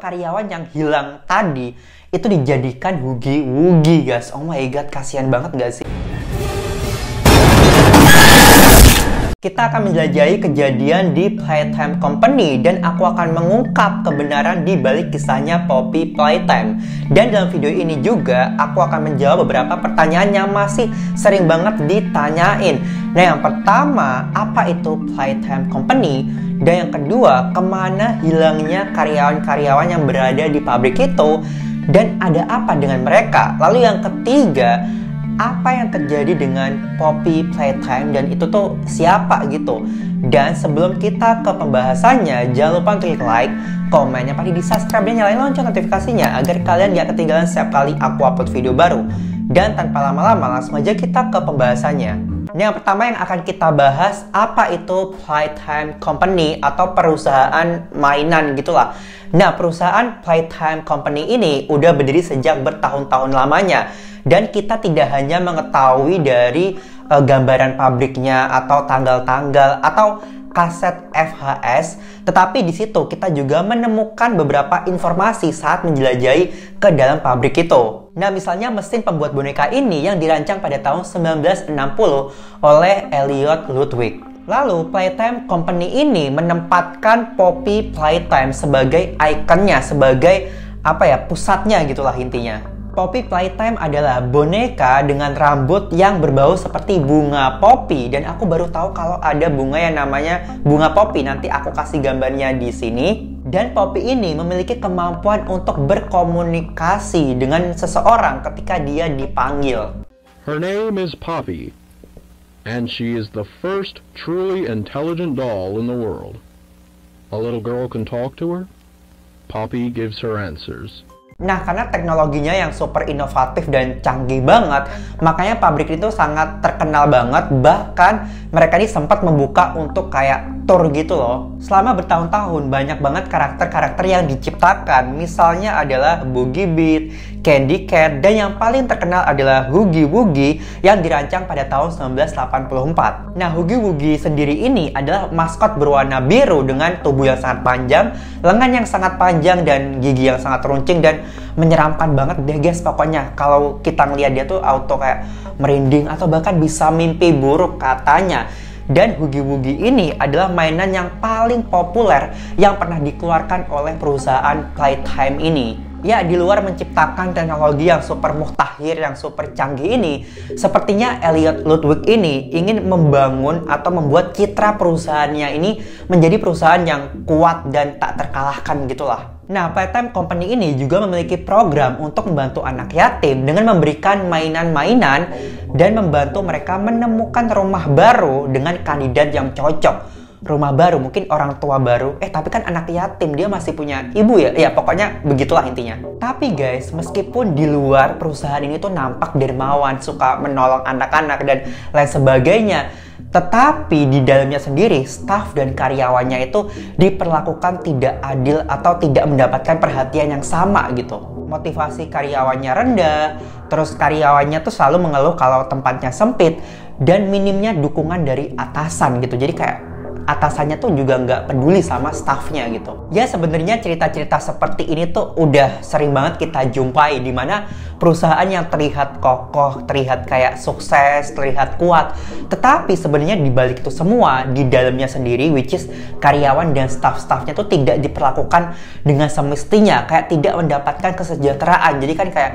karyawan yang hilang tadi itu dijadikan Hugi-Wugi, guys. Oh my god, kasihan banget gak sih? Kita akan menjelajahi kejadian di Playtime Company dan aku akan mengungkap kebenaran di balik kisahnya Poppy Playtime. Dan dalam video ini juga aku akan menjawab beberapa pertanyaan yang masih sering banget ditanyain. Nah, yang pertama, apa itu Playtime Company? Dan yang kedua, kemana hilangnya karyawan-karyawan yang berada di pabrik itu? Dan ada apa dengan mereka? Lalu yang ketiga, apa yang terjadi dengan Poppy Playtime dan itu tuh siapa gitu. Dan sebelum kita ke pembahasannya, jangan lupa klik like, komen, yang pasti di subscribe dan nyalain lonceng notifikasinya agar kalian gak ketinggalan setiap kali aku upload video baru. Dan tanpa lama-lama langsung aja kita ke pembahasannya. Ini yang pertama yang akan kita bahas, apa itu Playtime Company atau perusahaan mainan gitulah. Nah, perusahaan Playtime Company ini udah berdiri sejak bertahun-tahun lamanya. Dan kita tidak hanya mengetahui dari gambaran pabriknya atau tanggal-tanggal atau kaset VHS, tetapi di situ kita juga menemukan beberapa informasi saat menjelajahi ke dalam pabrik itu. Nah, misalnya mesin pembuat boneka ini yang dirancang pada tahun 1960 oleh Elliot Ludwig. Lalu Playtime Company ini menempatkan Poppy Playtime sebagai ikonnya, sebagai pusatnya gitulah intinya. Poppy Playtime adalah boneka dengan rambut yang berbau seperti bunga poppy, dan aku baru tahu kalau ada bunga yang namanya bunga poppy. Nanti aku kasih gambarnya di sini. Dan Poppy ini memiliki kemampuan untuk berkomunikasi dengan seseorang ketika dia dipanggil. Her name is Poppy, and she is the first truly intelligent doll in the world. A little girl can talk to her. Poppy gives her answers. Nah, karena teknologinya yang super inovatif dan canggih banget, makanya pabrik itu sangat terkenal banget. Bahkan mereka ini sempat membuka untuk kayak tour gitu loh. Selama bertahun-tahun banyak banget karakter-karakter yang diciptakan. Misalnya adalah Boogie Beat, Candy Cat, dan yang paling terkenal adalah Hugi-Wugi yang dirancang pada tahun 1984. Nah, Hugi-Wugi sendiri ini adalah maskot berwarna biru dengan tubuh yang sangat panjang, lengan yang sangat panjang, dan gigi yang sangat runcing dan menyeramkan banget deh guys. Pokoknya kalau kita ngeliat dia tuh auto kayak merinding atau bahkan bisa mimpi buruk katanya. Dan Hugi-Wugi ini adalah mainan yang paling populer yang pernah dikeluarkan oleh perusahaan Playtime ini. Ya, di luar menciptakan teknologi yang super mutakhir, yang super canggih ini, sepertinya Elliot Ludwig ini ingin membangun atau membuat citra perusahaannya ini menjadi perusahaan yang kuat dan tak terkalahkan gitulah. Nah, Playtime Company ini juga memiliki program untuk membantu anak yatim dengan memberikan mainan-mainan dan membantu mereka menemukan rumah baru dengan kandidat yang cocok. Rumah baru, mungkin orang tua baru, tapi kan anak yatim, dia masih punya ibu ya? Ya, pokoknya begitulah intinya. Tapi guys, meskipun di luar perusahaan ini tuh nampak dermawan, suka menolong anak-anak dan lain sebagainya, tetapi di dalamnya sendiri, staf dan karyawannya itu diperlakukan tidak adil atau tidak mendapatkan perhatian yang sama gitu. Motivasi karyawannya rendah, terus karyawannya tuh selalu mengeluh kalau tempatnya sempit, dan minimnya dukungan dari atasan gitu. Jadi kayak atasannya tuh juga nggak peduli sama staffnya gitu. Ya, sebenarnya cerita-cerita seperti ini tuh udah sering banget kita jumpai, di mana perusahaan yang terlihat kokoh, terlihat kayak sukses, terlihat kuat, tetapi sebenarnya di balik itu semua, di dalamnya sendiri, which is karyawan dan staff-staffnya tuh tidak diperlakukan dengan semestinya, kayak tidak mendapatkan kesejahteraan. Jadi kan kayak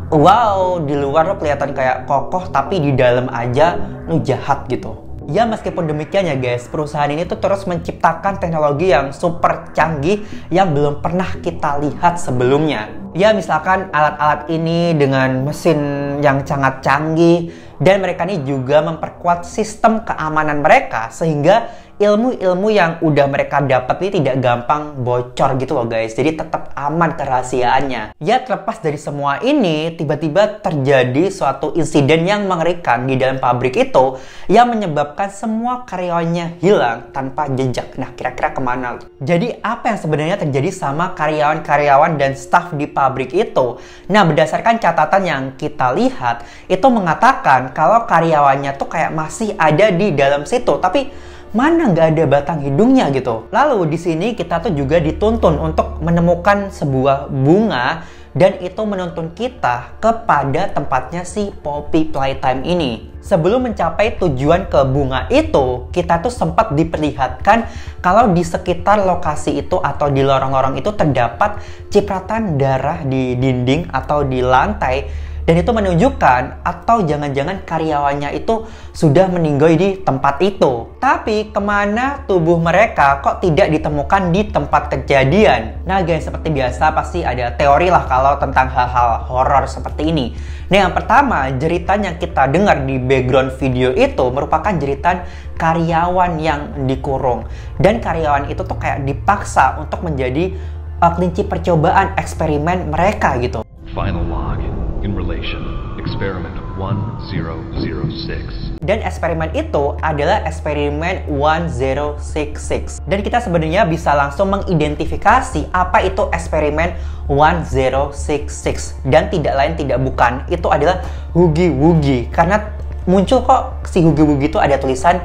wow, di luar lo kelihatan kayak kokoh, tapi di dalam aja lo jahat gitu. Ya, meskipun demikian ya guys, perusahaan ini tuh terus menciptakan teknologi yang super canggih yang belum pernah kita lihat sebelumnya. Ya, misalkan alat-alat ini dengan mesin yang sangat canggih, dan mereka ini juga memperkuat sistem keamanan mereka sehingga ilmu-ilmu yang udah mereka dapat ini tidak gampang bocor gitu loh guys. Jadi tetap aman kerahasiaannya. Ya, terlepas dari semua ini, tiba-tiba terjadi suatu insiden yang mengerikan di dalam pabrik itu yang menyebabkan semua karyawannya hilang tanpa jejak. Nah, kira-kira kemana? Jadi apa yang sebenarnya terjadi sama karyawan-karyawan dan staf di pabrik itu? Nah, berdasarkan catatan yang kita lihat, itu mengatakan kalau karyawannya tuh kayak masih ada di dalam situ, tapi mana nggak ada batang hidungnya gitu. Lalu di sini kita tuh juga dituntun untuk menemukan sebuah bunga, dan itu menuntun kita kepada tempatnya si Poppy Playtime ini. Sebelum mencapai tujuan ke bunga itu, kita tuh sempat diperlihatkan kalau di sekitar lokasi itu atau di lorong-lorong itu terdapat cipratan darah di dinding atau di lantai. Dan itu menunjukkan atau jangan-jangan karyawannya itu sudah meninggal di tempat itu. Tapi kemana tubuh mereka kok tidak ditemukan di tempat kejadian? Nah guys, seperti biasa pasti ada teori lah kalau tentang hal-hal horor seperti ini. Nah yang pertama, jeritan yang kita dengar di background video itu merupakan jeritan karyawan yang dikurung. Dan karyawan itu tuh kayak dipaksa untuk menjadi kelinci percobaan eksperimen mereka gitu. Final log in relation experiment 1006. Dan eksperimen itu adalah eksperimen 1066. Dan kita sebenarnya bisa langsung mengidentifikasi apa itu eksperimen 1066. Dan tidak lain tidak bukan, itu adalah Huggy Wuggy. Karena muncul kok si Huggy Wuggy itu ada tulisan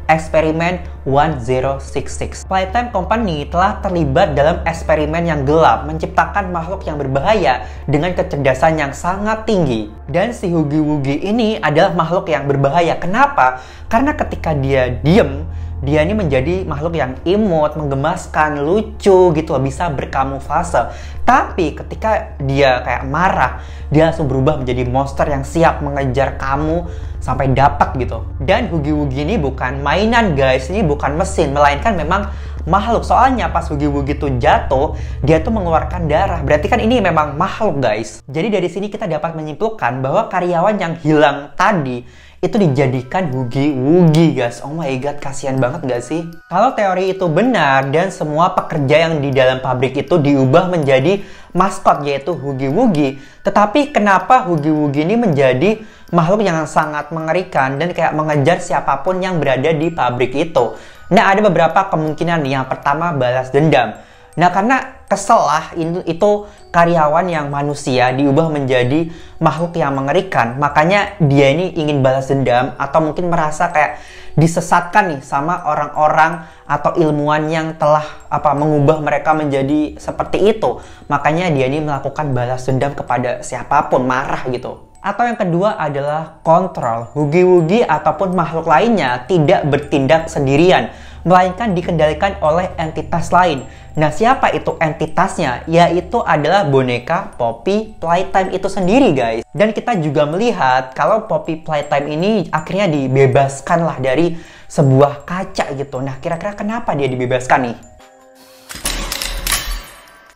eksperimen 1066. Playtime Company telah terlibat dalam eksperimen yang gelap, menciptakan makhluk yang berbahaya dengan kecerdasan yang sangat tinggi. Dan si Huggy Wuggy ini adalah makhluk yang berbahaya. Kenapa? Karena ketika dia diem, dia ini menjadi makhluk yang imut, menggemaskan, lucu gitu loh, bisa berkamuflase. Tapi ketika dia kayak marah, dia langsung berubah menjadi monster yang siap mengejar kamu sampai dapat gitu. Dan Huggy Wuggy ini bukan mainan guys, ini bukan mesin, melainkan memang makhluk. Soalnya pas Huggy Wuggy itu jatuh, dia tuh mengeluarkan darah. Berarti kan ini memang makhluk guys. Jadi dari sini kita dapat menyimpulkan bahwa karyawan yang hilang tadi itu dijadikan Huggy Wuggy guys. Oh my god, kasihan banget gak sih? Kalau teori itu benar dan semua pekerja yang di dalam pabrik itu diubah menjadi maskot yaitu Huggy Wuggy, tetapi kenapa Huggy Wuggy ini menjadi makhluk yang sangat mengerikan dan kayak mengejar siapapun yang berada di pabrik itu? Nah, ada beberapa kemungkinan nih. Yang pertama, balas dendam. Nah, karena kesel lah itu karyawan yang manusia diubah menjadi makhluk yang mengerikan. Makanya dia ini ingin balas dendam atau mungkin merasa kayak disesatkan nih sama orang-orang atau ilmuwan yang telah mengubah mereka menjadi seperti itu. Makanya dia ini melakukan balas dendam kepada siapapun, marah gitu. Atau yang kedua adalah kontrol. Huggy Wuggy ataupun makhluk lainnya tidak bertindak sendirian, melainkan dikendalikan oleh entitas lain. Nah, siapa itu entitasnya? Yaitu adalah boneka Poppy Playtime itu sendiri guys. Dan kita juga melihat kalau Poppy Playtime ini akhirnya dibebaskan lah dari sebuah kaca gitu. Nah, kira-kira kenapa dia dibebaskan nih?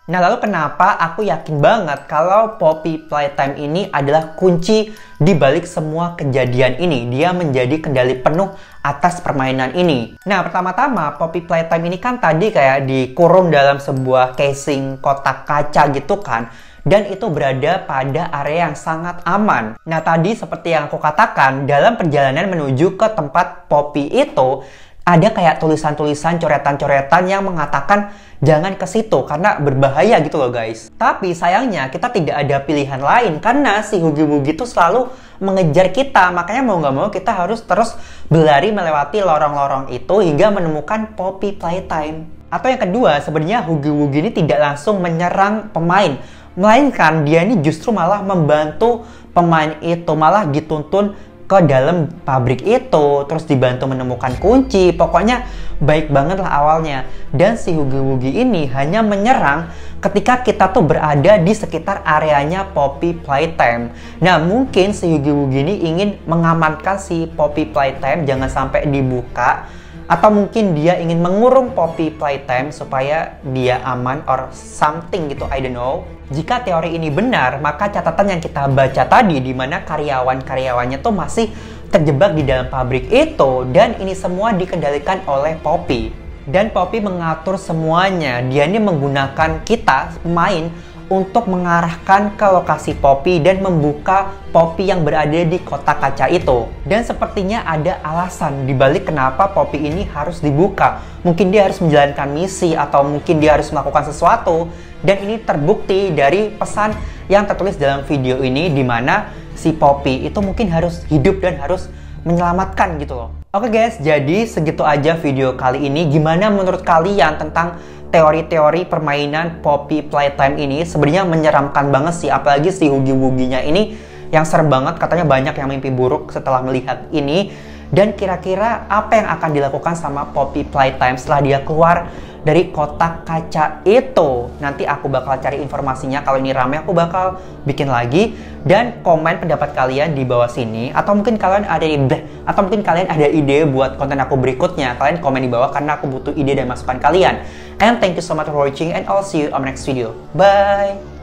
Nah, lalu kenapa aku yakin banget kalau Poppy Playtime ini adalah kunci di balik semua kejadian ini. Dia menjadi kendali penuh atas permainan ini. Nah, pertama-tama Poppy Playtime ini kan tadi kayak dikurung dalam sebuah casing kotak kaca gitu kan. Dan itu berada pada area yang sangat aman. Nah, tadi seperti yang aku katakan, dalam perjalanan menuju ke tempat Poppy itu, ada kayak tulisan-tulisan, coretan-coretan yang mengatakan jangan ke situ karena berbahaya gitu loh guys. Tapi sayangnya kita tidak ada pilihan lain karena si Huggy Wuggy itu selalu mengejar kita. Makanya mau nggak mau kita harus terus berlari melewati lorong-lorong itu hingga menemukan Poppy Playtime. Atau yang kedua, sebenarnya Huggy Wuggy ini tidak langsung menyerang pemain, melainkan dia ini justru malah membantu pemain itu, malah dituntun ke dalam pabrik itu, terus dibantu menemukan kunci. Pokoknya baik banget lah awalnya. Dan si Huggy Wuggy ini hanya menyerang ketika kita tuh berada di sekitar areanya Poppy Playtime. Nah, mungkin si Huggy Wuggy ini ingin mengamankan si Poppy Playtime jangan sampai dibuka, atau mungkin dia ingin mengurung Poppy Playtime supaya dia aman or something gitu, I don't know. Jika teori ini benar, maka catatan yang kita baca tadi di mana karyawan-karyawannya tuh masih terjebak di dalam pabrik itu, dan ini semua dikendalikan oleh Poppy. Dan Poppy mengatur semuanya. Dia ini menggunakan kita, pemain, untuk mengarahkan ke lokasi Poppy dan membuka Poppy yang berada di kotak kaca itu. Dan sepertinya ada alasan dibalik kenapa Poppy ini harus dibuka. Mungkin dia harus menjalankan misi atau mungkin dia harus melakukan sesuatu. Dan ini terbukti dari pesan yang tertulis dalam video ini, di mana si Poppy itu mungkin harus hidup dan harus menyelamatkan gitu loh. Oke guys, jadi segitu aja video kali ini. Gimana menurut kalian tentang teori-teori permainan Poppy Playtime ini? Sebenarnya menyeramkan banget sih, apalagi si Hugi-Wuginya ini yang serem banget. Katanya banyak yang mimpi buruk setelah melihat ini. Dan kira-kira apa yang akan dilakukan sama Poppy Playtime setelah dia keluar dari kotak kaca itu? Nanti aku bakal cari informasinya. Kalau ini rame aku bakal bikin lagi. Dan komen pendapat kalian di bawah sini. Atau mungkin kalian ada ide buat konten aku berikutnya. Kalian komen di bawah karena aku butuh ide dan masukan kalian. And thank you so much for watching and I'll see you on my next video. Bye!